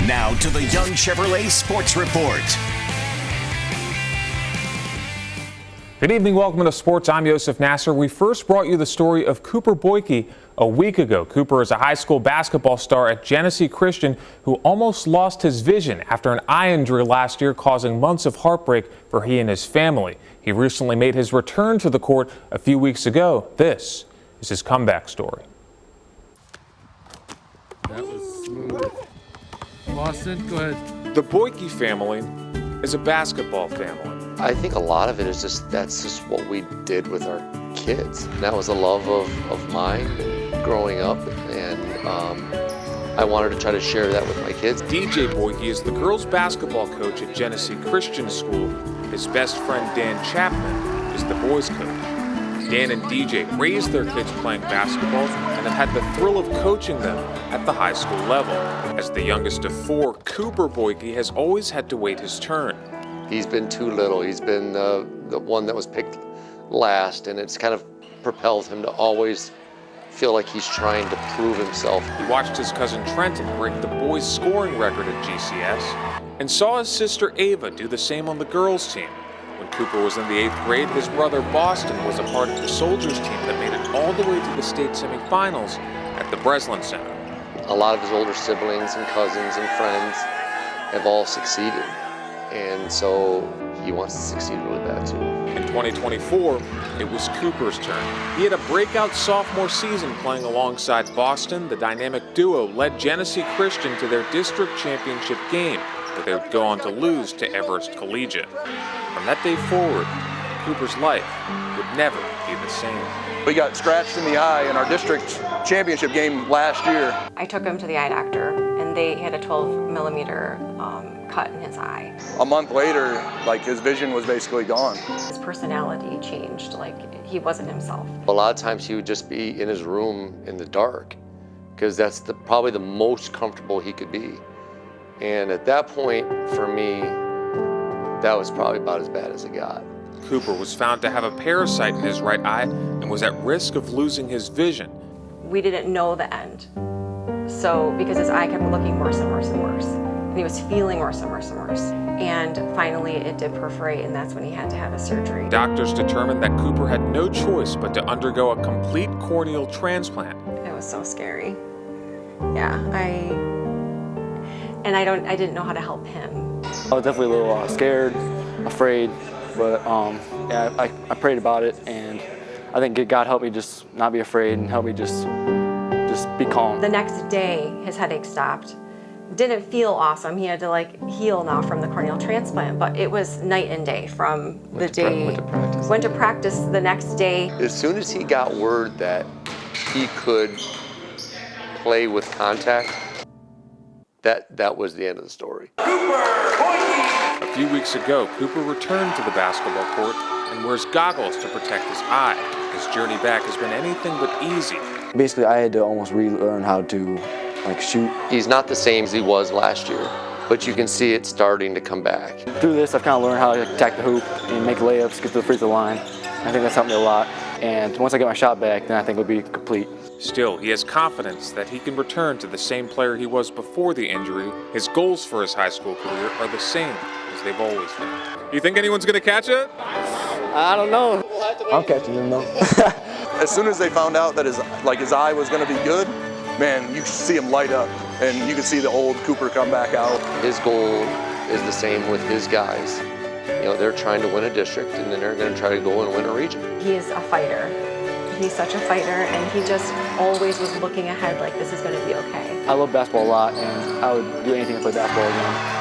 Now to the Young Chevrolet Sports Report. Good evening, welcome to Sports. I'm Yosef Nasser. We first brought you the story of Cooper Boike a week ago. Cooper is a high school basketball star at Genesee Christian who almost lost his vision after an eye injury last year, causing months of heartbreak for he and his family. He recently made his return to the court a few weeks ago. This is his comeback story. That was smooth. Boston, go ahead. The Boike family is a basketball family. I think a lot of it is that's just what we did with our kids. That was a love of mine growing up, and I wanted to try to share that with my kids. DJ Boike is the girls' basketball coach at Genesee Christian School. His best friend Dan Chapman is the boys' coach. Dan and DJ raised their kids playing basketball and have had the thrill of coaching them at the high school level. As the youngest of four, Cooper Boike has always had to wait his turn. He's been too little. He's been the one that was picked last, and it's kind of propelled him to always feel like he's trying to prove himself. He watched his cousin Trenton break the boys' scoring record at GCS and saw his sister Ava do the same on the girls' team. When Cooper was in the 8th grade, his brother Boston was a part of the Soldiers team that made it all the way to the state semifinals at the Breslin Center. A lot of his older siblings and cousins and friends have all succeeded, and so he wants to succeed really bad too. In 2024, it was Cooper's turn. He had a breakout sophomore season playing alongside Boston. The dynamic duo led Genesee Christian to their district championship game, but they would go on to lose to Everest Collegiate. From that day forward, Cooper's life would never be the same. We got scratched in the eye in our district championship game last year. I took him to the eye doctor, and they had a 12-millimeter cut in his eye. A month later, his vision was basically gone. His personality changed, he wasn't himself. A lot of times he would just be in his room in the dark, because that's probably the most comfortable he could be. And at that point, for me, that was probably about as bad as it got. Cooper was found to have a parasite in his right eye and was at risk of losing his vision. We didn't know the end. So, because his eye kept looking worse and worse and worse, and he was feeling worse and worse and worse. And finally it did perforate, and that's when he had to have a surgery. Doctors determined that Cooper had no choice but to undergo a complete corneal transplant. It was so scary. Yeah, I didn't know how to help him. I was definitely a little scared, afraid, but yeah, I prayed about it, and I think God helped me just not be afraid and help me just be calm. The next day, his headache stopped. Didn't feel awesome. He had to heal now from the corneal transplant, but it was night and day from the day. Went to practice the next day. As soon as he got word that he could play with contact, that was the end of the story. A few weeks ago, Cooper returned to the basketball court and wears goggles to protect his eye. His journey back has been anything but easy. Basically, I had to almost relearn how to shoot. He's not the same as he was last year, but you can see it starting to come back. Through this, I've kind of learned how to attack the hoop and make layups, get to the free throw line. I think that's helped me a lot. And once I get my shot back, then I think it'll be complete. Still, he has confidence that he can return to the same player he was before the injury. His goals for his high school career are the same as they've always been. You think anyone's going to catch it? I don't know. I'm catching him though. As soon as they found out that his eye was going to be good, man, you could see him light up, and you could see the old Cooper come back out. His goal is the same with his guys. They're trying to win a district, and then they're going to try to go and win a region. He is a fighter. He's such a fighter, and he just always was looking ahead this is going to be okay. I love basketball a lot, and I would do anything to play basketball again.